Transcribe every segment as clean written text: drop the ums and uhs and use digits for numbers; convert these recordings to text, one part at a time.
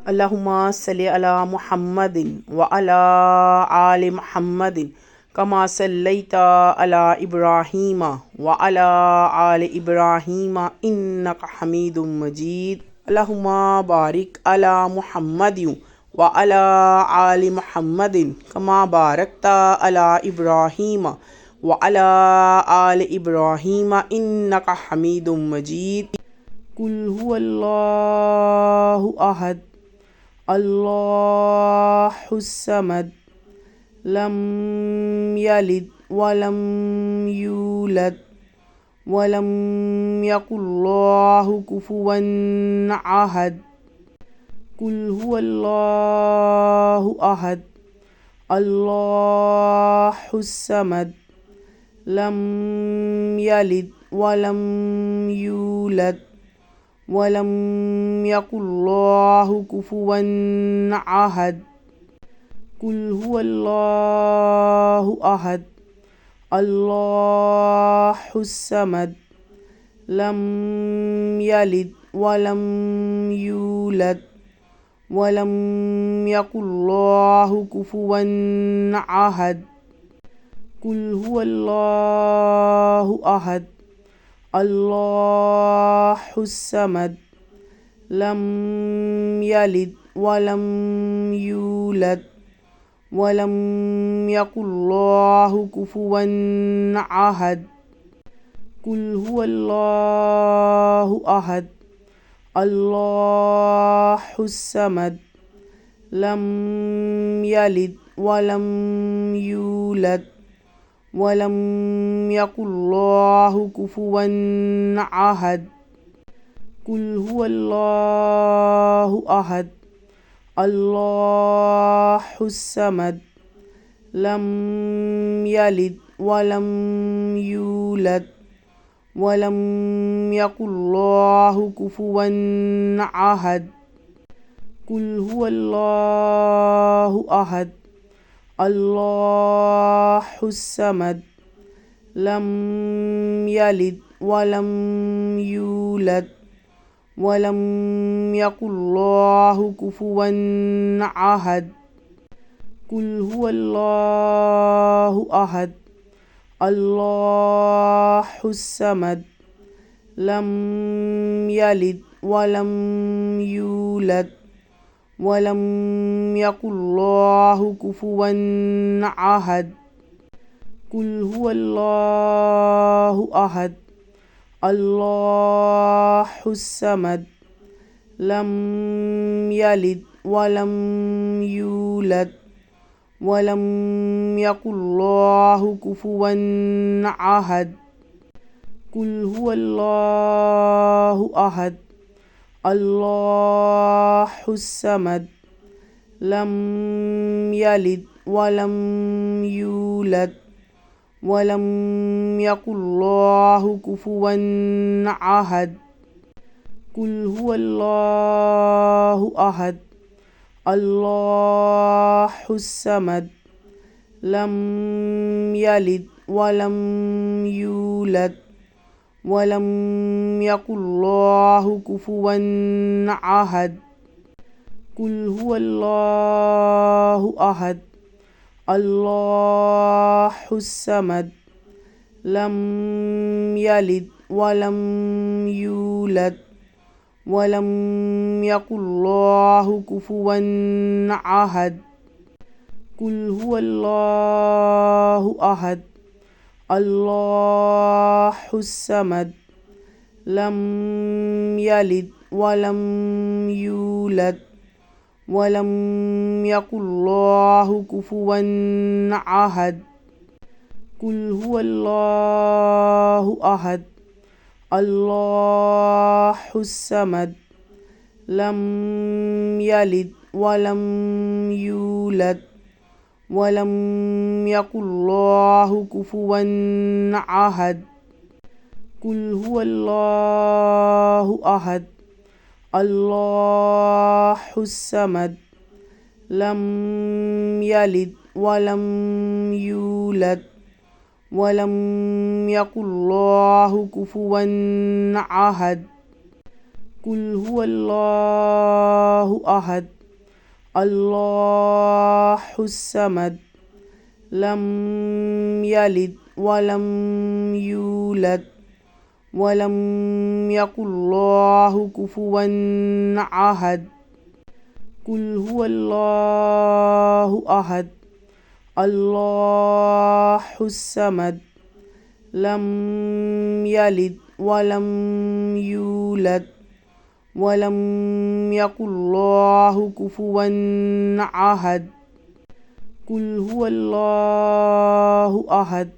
अल्लाहुम्मा सल्लि अला मुहम्मदिन व अला आलि मुहम्मदिन कमा सल्लैता अला इब्राहीम व अला आलि इब्राहीम इन्नका हमीदुम मजीद। अल्लाहुम्मा बारिक अला मुहम्मदिन व अला आलि मुहम्मदिन कमा बारकता अला इब्राहीम व अला आलि इब्राहीम इन्नका हमीदुम मजीद। कुल हुवल्लाहु अहद अल्लाहुस्समद लम यलिद वलम यूलद वलम यकुल्लाहु कुफुवन अहद। कुल हुवल्लाहु अहद अल्लाहुस्समद लम यलिद वलम यूलद वलम यकुल्लाहु कुफुवन अहद। कुल हुवल्लाहु अहद अल्लाहुस्समद लम यलिद वलम यूलद वलम यकुल्लाहु कुफुवन अहद। कुल हुवल्लाहु अहद अल्लाहुस्समद लम यलिद वलम यूलद वलम यकुल्लाहु कुफुवन अहद। कुल हुवल्लाहु अहद अल्लाहुस्समद लम यलिद वलम यूलद वलम यकुल्लाहु कुफुवन अहद। कुल हुवल्लाहु अहद अल्लाहुस्समद लम यलिद वलम यूलद वलम यकुल्लाहु कुफुवन अहद। कुल हुवल्लाहु अहद अल्लाहुस्समद लम यलिद वलम यूलद वलम यकुल्लाहु कुफुवन अहद। कुल हुवल्लाहु अहद अल्लाहुस्समद लम यलिद वलम यूलद वलम यकुल्लाहु कुफुवन अहद। कुल हुवल्लाहु अहद अल्लाहुस्समद लम यलिद वलम यूलद वलम यकुल्लाहु कुफुवन अहद। कुल हुवल्लाहु अहद अल्लाहुस्समद लम यलिद वलम यूलद वलम यकुल्लाहु कुफुवन अहद। कुल हुवल्लाहु अहद अल्लाहुस्समद लम यलिद वलम यूलद वलम यकुल्लाहु कुफुवन अहद। कुल हुवल्लाहु अहद अल्लाहुस्समद लम यलिद वलम यूलद वलम यकुल्लाहु कुफुवन अहद। कुल हुवल्लाहु अहद अल्लाहुस्समद लम यलिद वलम यूलद वलम यकुल्लाहु कुफुवन अहद। कुल हुवल्लाहु अहद अल्लाहुस्समद लम यलिद वलम यूलद वलम यकुल्लाहु कुफुवन अहद। कुल हुवल्लाहु अहद अल्लाहुस्समद लम यलिद वलम यूलद वलम यकुल्लाहु कुफुवन अहद। कुल हुवल्लाहु अहद الله الصمد لم يلد ولم يولد ولم يكن الله كفوا أحد قل هو الله أحد الله الصمد لم يلد ولم يولد ولم يكن الله كفوا أحد قل هو الله أحد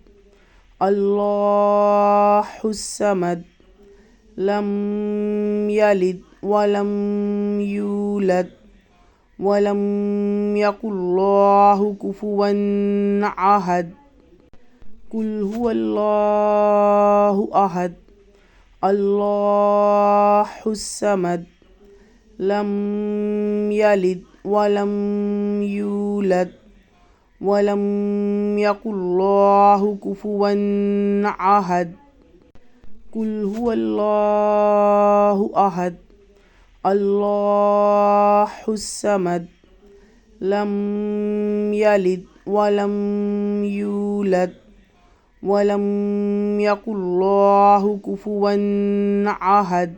الله الصمد لم يلد ولم يولد ولم يكن الله كفوا أحد قل هو الله أحد الله الصمد لم يلد ولم يولد ولم يكن الله كفوا أحد قل هو الله أحد الله الصمد لم يلد ولم يولد ولم يكن الله كفوا أحد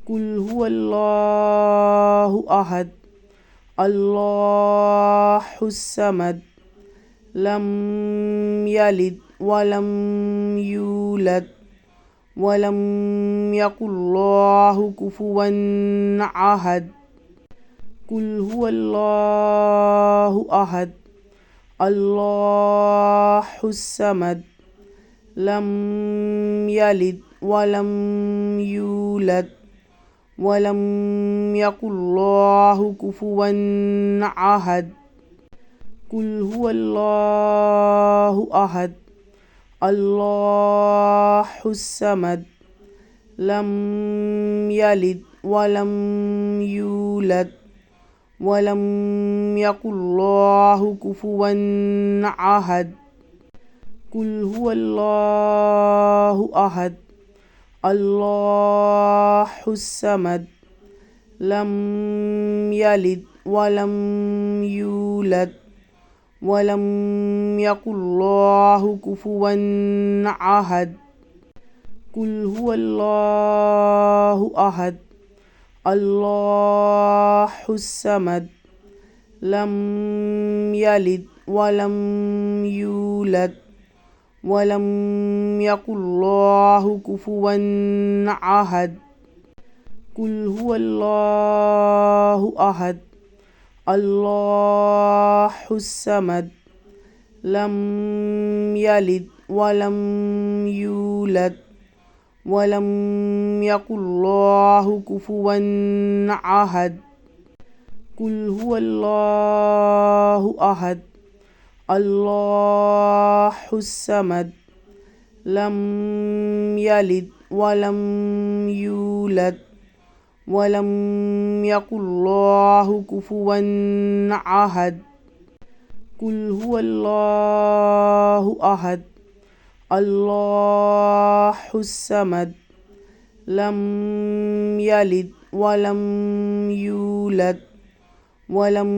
قل هو الله أحد الله الصمد لم يلد ولم يولد ولم يكن الله كفوا أحد قل هو الله أحد الله الصمد لم يلد ولم يولد ولم يكن الله كفوا أحد قل هو الله أحد الله الصمد لم يلد ولم يولد ولم يكن الله كفوا أحد قل هو الله أحد الله الصمد لم يلد ولم يولد ولم يكن الله كفوا أحد قل هو الله أحد الله الصمد لم يلد ولم يولد ولم يكن الله كفوا أحد قل هو الله أحد الله الصمد لم يلد ولم يولد ولم يكن الله كفوا أحد قل هو الله أحد الله الصمد لم يلد ولم يولد ولم يكن الله كفوا أحد قل هو الله أحد الله الصمد لم يلد ولم يولد ولم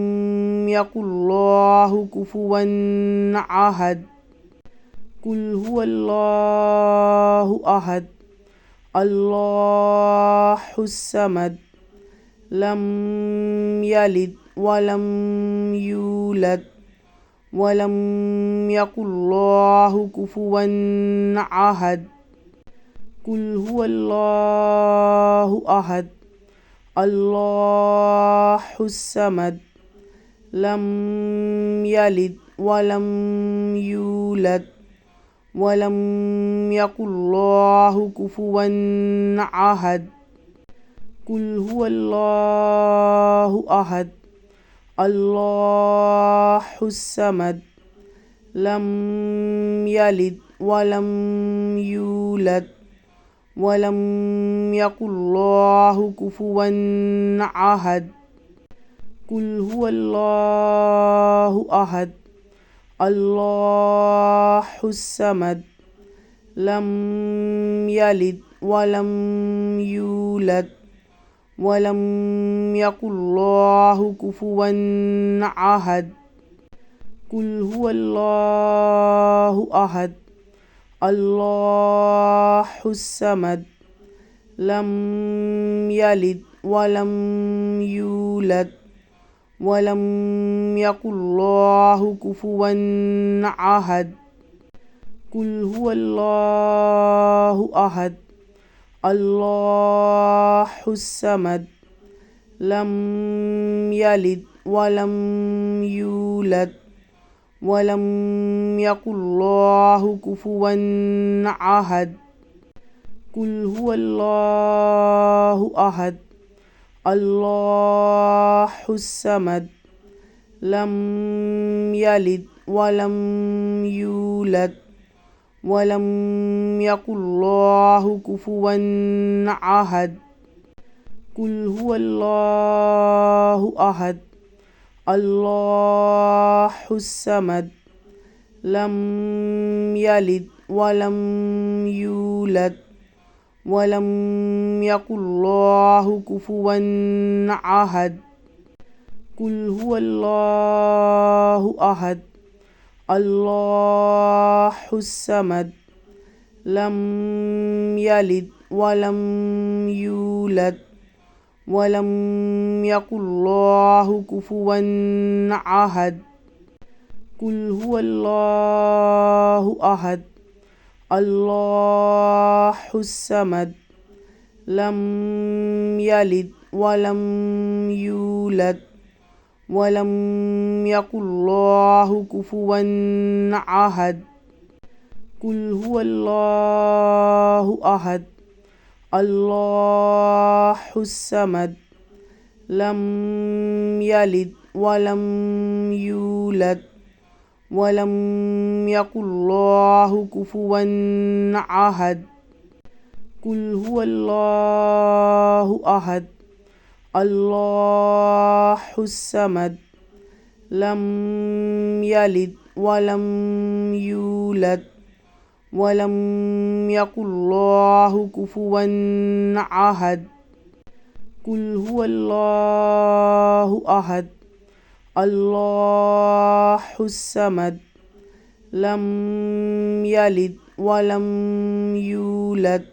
يكن الله كفوا أحد قل هو الله أحد الله الصمد لم يلد ولم يولد ولم يكن الله كفوا أحد قل هو الله أحد الله الصمد لم يلد ولم يولد ولم يكن الله كفوا أحد قل هو الله أحد الله الصمد لم يلد ولم يولد ولم يكن الله كفوا أحد قل هو الله أحد الله الصمد لم يلد ولم يولد ولم يكن الله كفوا أحد قل هو الله أحد الله الصمد لم يلد ولم يولد ولم يكن الله كفوا أحد قل هو الله أحد الله الصمد لم يلد ولم يولد ولم يكن الله كفوا أحد قل هو الله أحد الله الصمد لم يلد ولم يولد ولم يكن الله كفوا أحد قل هو الله أحد الله الصمد لم يلد ولم يولد ولم يكن الله كفوا أحد قل هو الله أحد الله الصمد لم يلد ولم يولد ولم يكن الله كفوا أحد قل هو الله أحد الله الصمد لم يلد ولم يولد ولم يكن الله كفوا أحد قل هو الله أحد الله الصمد لم يلد ولم يولد ولم يكن الله كفوا أحد قل هو الله أحد الله الصمد لم يلد ولم يولد ولم يكن الله كفوا أحد قل هو الله أحد الله الصمد لم يلد ولم يولد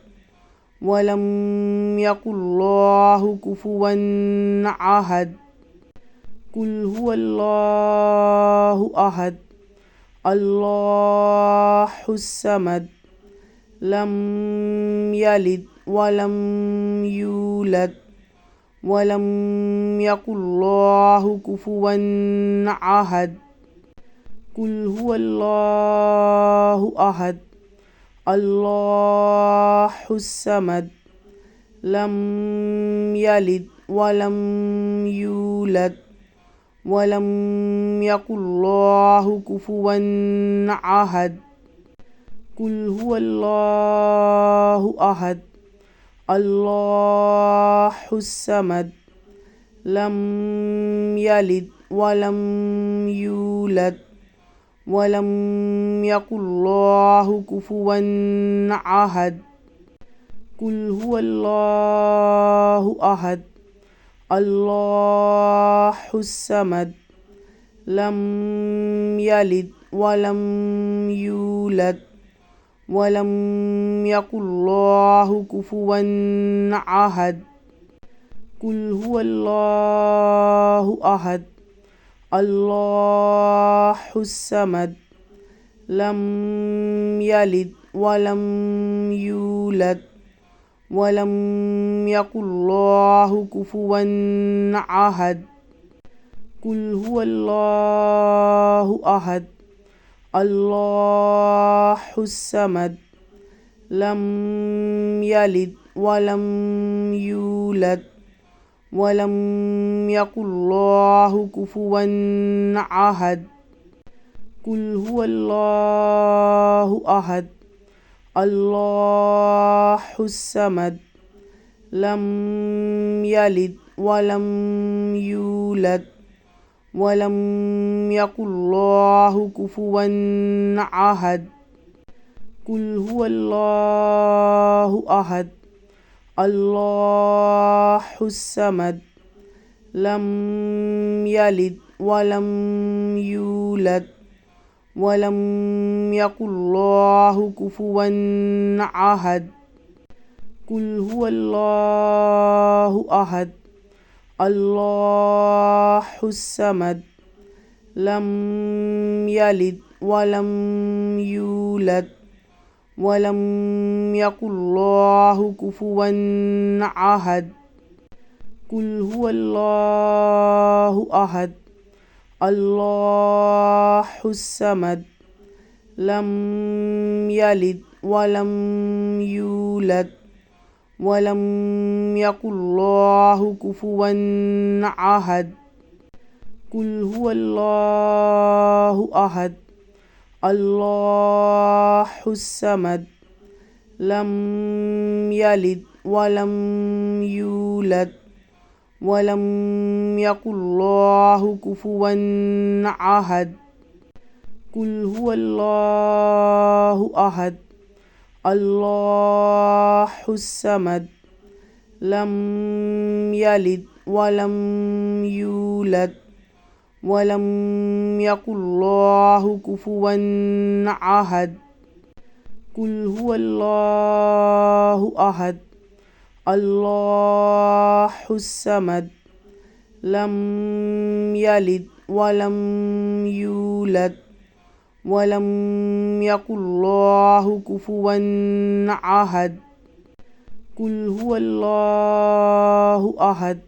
ولم يكن الله كفوا أحد قل هو الله أحد الله الصمد لم يلد ولم يولد ولم يكن الله كفوا أحد قل هو الله أحد الله الصمد لم يلد ولم يولد ولم يكن الله كفوا أحد قل هو الله أحد الله الصمد لم يلد ولم يولد ولم يكن الله كفوا أحد قل هو الله أحد الله الصمد لم يلد ولم يولد ولم يكن الله كفوا أحد قل هو الله أحد الله الصمد لم يلد ولم يولد ولم يكن الله كفوا أحد قل هو الله أحد الله الصمد لم يلد ولم يولد ولم يكن الله كفوا أحد قل هو الله أحد الله الصمد لم يلد ولم يولد ولم يكن الله كفوا أحد قل هو الله أحد الله الصمد لم يلد ولم يولد ولم يكن الله كفوا أحد قل هو الله أحد الله الصمد لم يلد ولم يولد ولم يكن الله كفوا أحد قل هو الله أحد الله الصمد لم يلد ولم يولد ولم يكن الله كفوا أحد قل هو الله أحد الله الصمد لم يلد ولم يولد ولم يكن الله كفوا أحد قل هو الله أحد الله الصمد لم يلد ولم يولد ولم يكن الله كفوا أحد قل هو الله أحد الله الصمد لم يلد ولم يولد ولم يكن الله كفوا أحد قل هو الله أحد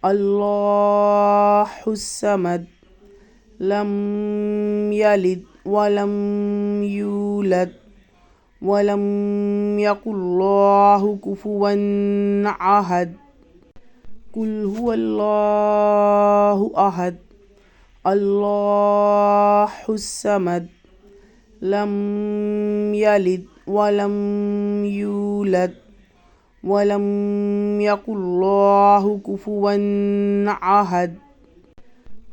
الله الصمد لم يلد ولم يولد ولم يكن الله كفوا أحد قل هو الله أحد الله الصمد لم يلد ولم يولد ولم يكن الله كفوا أحد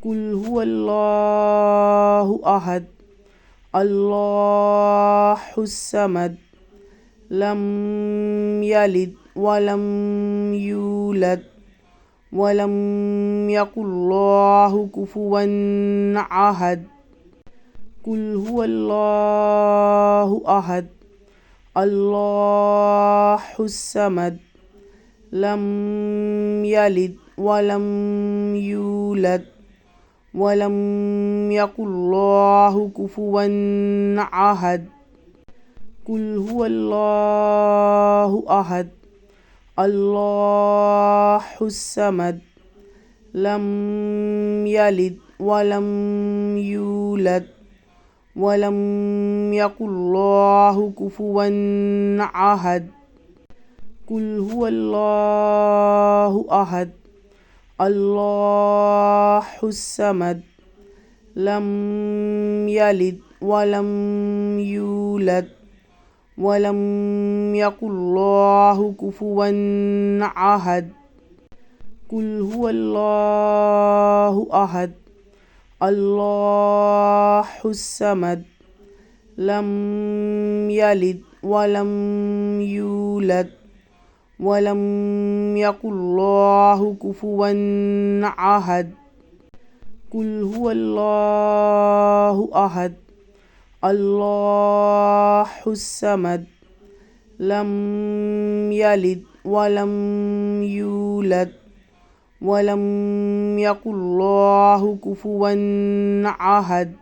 قل هو الله أحد الله الصمد لم يلد ولم يولد ولم يكن الله كفوا أحد قل هو الله أحد الله الصمد لم يلد ولم يولد ولم يكن الله كفوا أحد قل هو الله أحد الله الصمد لم يلد ولم يولد ولم يكن الله كفوا أحد قل هو الله أحد الله الصمد لم يلد ولم يولد ولم يكن الله كفوا أحد قل هو الله أحد الله الصمد لم يلد ولم يولد ولم يكن الله كفوا أحد قل هو الله أحد الله الصمد لم يلد ولم يولد ولم يكن الله كفوا أحد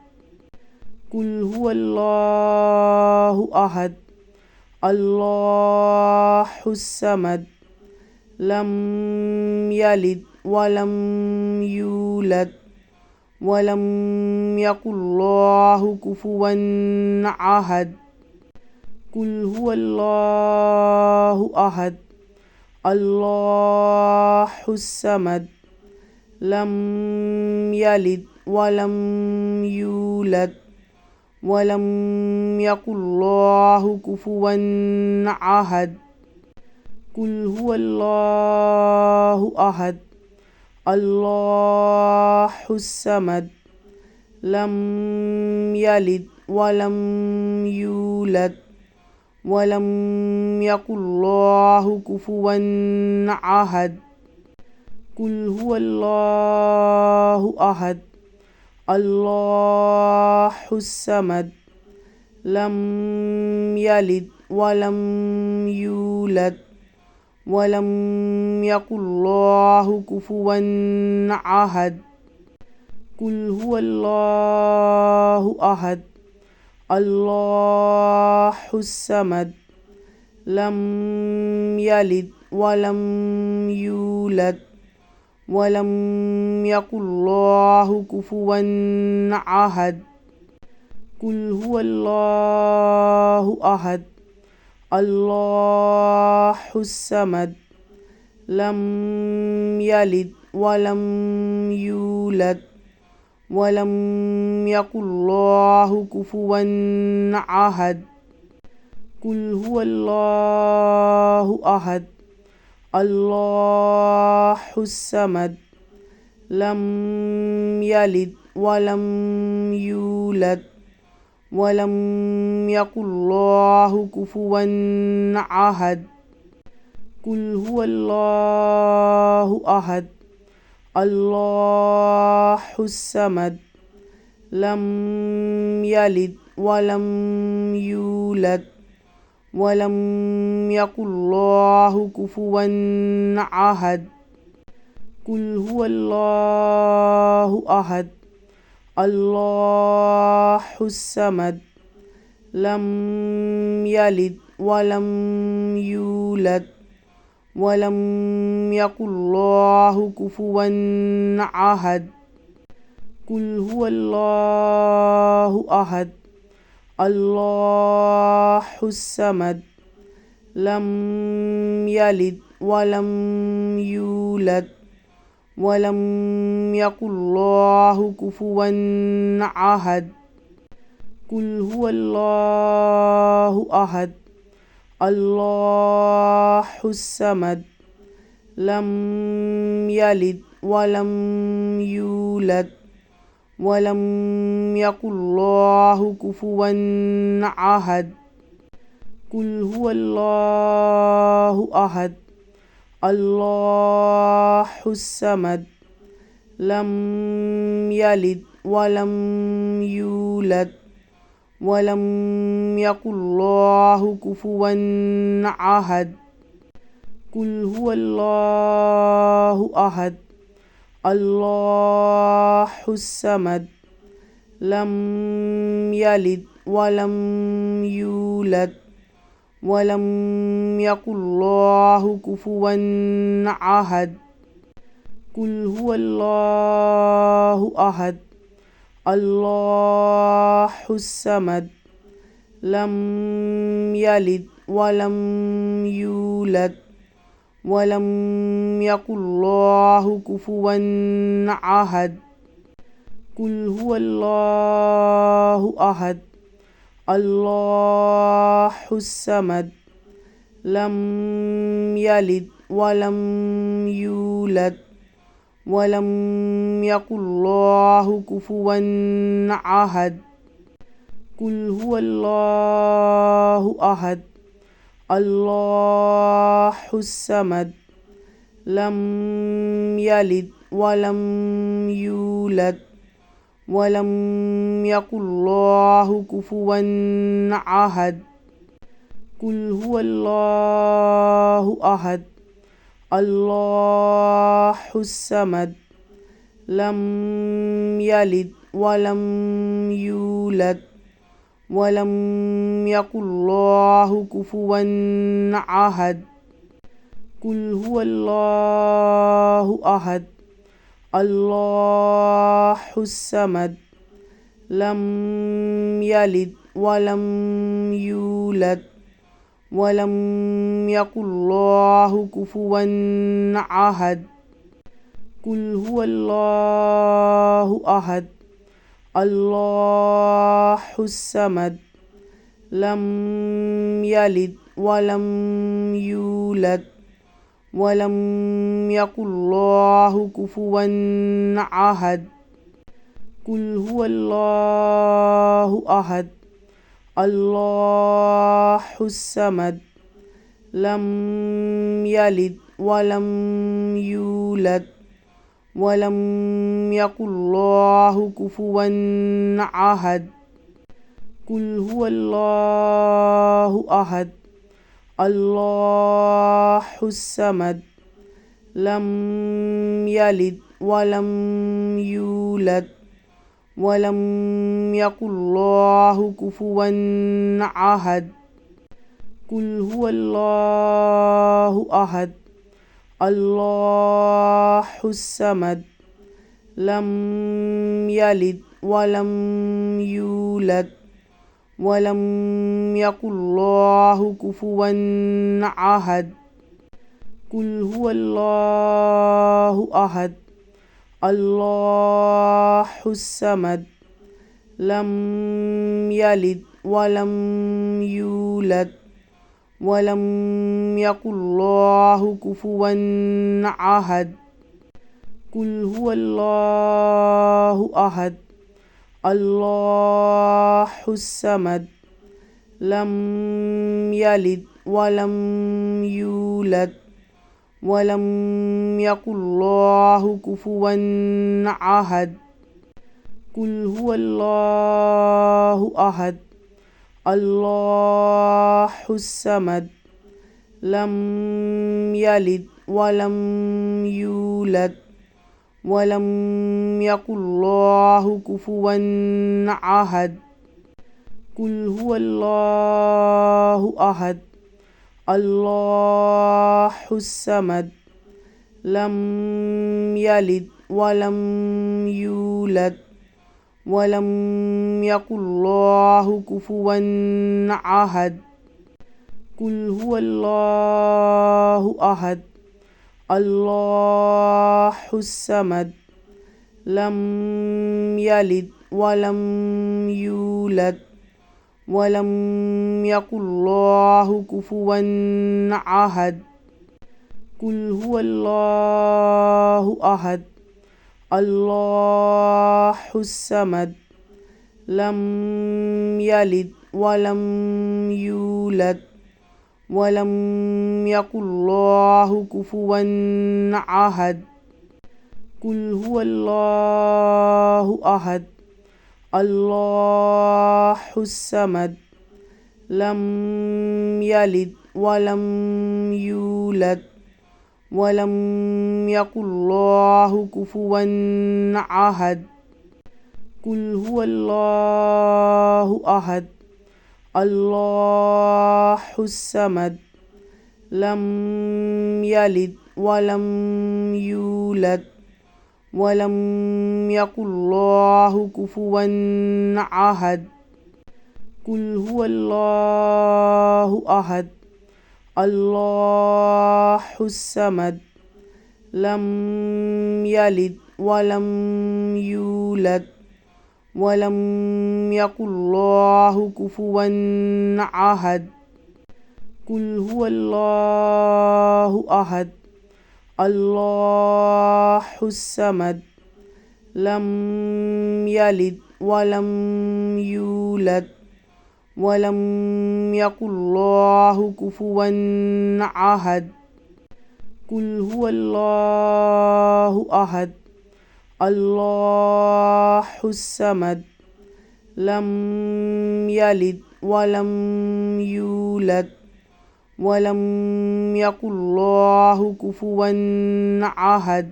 قل هو الله أحد الله الصمد لم يلد ولم يولد ولم يكن الله كفوا أحد قل هو الله أحد الله الصمد لم يلد ولم يولد ولم يكن الله كفوا أحد قل هو الله أحد الله الصمد لم يلد ولم يولد ولم يكن الله كفوا أحد قل هو الله أحد الله الصمد لم يلد ولم يولد ولم يكن الله كفوا أحد قل هو الله أحد الله الصمد لم يلد ولم يولد ولم يكن الله كفوا أحد قل هو الله أحد الله الصمد لم يلد ولم يولد ولم يكن الله كفوا أحد قل هو الله أحد الله الصمد لم يلد ولم يولد ولم يكن الله كفوا أحد قل هو الله أحد الله الصمد لم يلد ولم يولد ولم يكن الله كفوا أحد قل هو الله أحد الله الصمد لم يلد ولم يولد ولم يكن الله كفوا أحد قل هو الله أحد الله الصمد لم يلد ولم يولد ولم يكن الله كفوا أحد قل هو الله أحد الله الصمد لم يلد ولم يولد ولم يكن الله كفوا أحد قل هو الله أحد الله الصمد لم يلد ولم يولد ولم يكن الله كفوا أحد قل هو الله أحد الله الصمد لم يلد ولم يولد ولم يكن الله كفوا أحد قل هو الله أحد الله الصمد لم يلد ولم يولد ولم يكن الله كفوا أحد قل هو الله أحد الله الصمد لم يلد ولم يولد ولم يكن الله كفوا أحد قل هو الله أحد الله الصمد لم يلد ولم يولد ولم يكن الله كفوا أحد قل هو الله أحد الله الصمد لم يلد ولم يولد ولم يكن الله كفوا أحد قل هو الله أحد الله الصمد لم يلد ولم يولد ولم يكن الله كفوا أحد قل هو الله أحد الله الصمد لم يلد ولم يولد ولم يكن الله كفوا أحد قل هو الله أحد الله الصمد لم يلد ولم يولد ولم يكن الله كفوا أحد قل هو الله أحد الله الصمد لم يلد ولم يولد ولم يكن الله كفوا أحد قل هو الله أحد الله الصمد لم يلد ولم يولد ولم يكن الله كفوا أحد قل هو الله أحد الله الصمد لم يلد ولم يولد ولم يكن الله كفوا أحد قل هو الله أحد الله الصمد لم يلد ولم يولد ولم يكن الله كفوا أحد قل هو الله أحد الله الصمد لم يلد ولم يولد ولم يكن الله كفوا أحد قل هو الله أحد الله الصمد لم يلد ولم يولد ولم يكن الله كفوا أحد قل هو الله أحد الله الصمد لم يلد ولم يولد ولم يكن الله كفوا أحد قل هو الله أحد الله الصمد لم يلد ولم يولد ولم يكن الله كفوا أحد قل هو الله أحد الله الصمد لم يلد ولم يولد ولم يكن الله كفوا أحد قل هو الله أحد الله الصمد لم يلد ولم يولد ولم يكن الله كفوا أحد قل هو الله أحد الله الصمد لم يلد ولم يولد ولم يكن الله كفوا أحد قل هو الله أحد الله الصمد لم يلد ولم يولد ولم يكن الله كفوا أحد قل هو الله أحد الله الصمد لم يلد ولم يولد ولم يكن الله كفوا أحد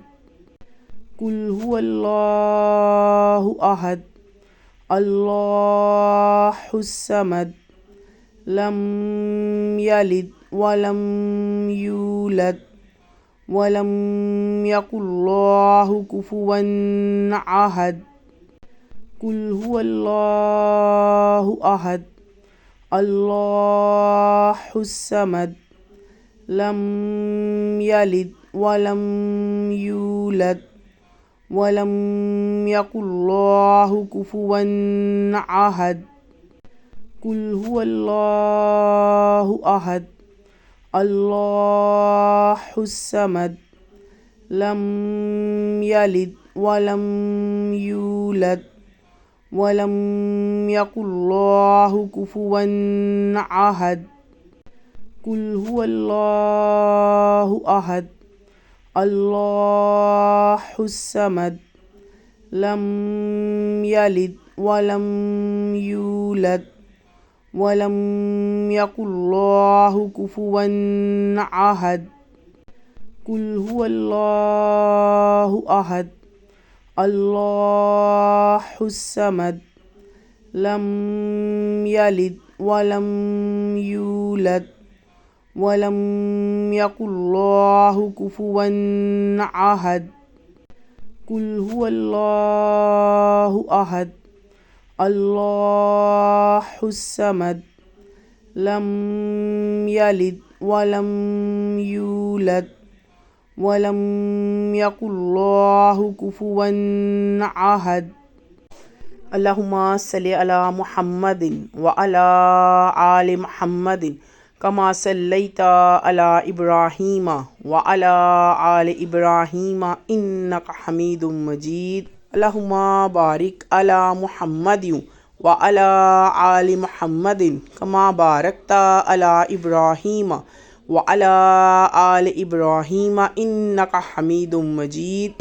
قل هو الله أحد الله الصمد لم يلد ولم يولد ولم يكن الله كفوا أحد قل هو الله أحد الله الصمد لم يلد ولم يولد ولم يكن الله كفوا أحد قل هو الله أحد الله الصمد لم يلد ولم يولد वलम यकुल्लाहु कुफुवन अहद। कुल हुवल्लाहु अहद अल्लाहुस समद लम यलिद वलम यूलद वलम यकुल्लाहु कुफुवन अहद। कुल हुवल्लाहु अहद अल्लाहुस समद लम यलिद वलम यूलद वलम यकुल्लाहु कुफुवन अहद। कुल हुवल्लाहु अहद अल्लाहुस समद लम यलिद वलम यूलद वलम यकुल्लाहु कुफुवन अहद। अल्लाहुम्मा सल्लि अला मुहम्मदिन व अला आलि मुहम्मदिन कमा सल्लैता अला इब्राहीम व अला आलि इब्राहीम इन्नका हमीदुम मजीद। अल्लाहुम्मा बारिक अला मुहम्मदिन व अला आलि मुहम्मदिन कमा बारकता अला इब्राहीम व अला आलि इब्राहीम इन्नका हमीदुम मजीद।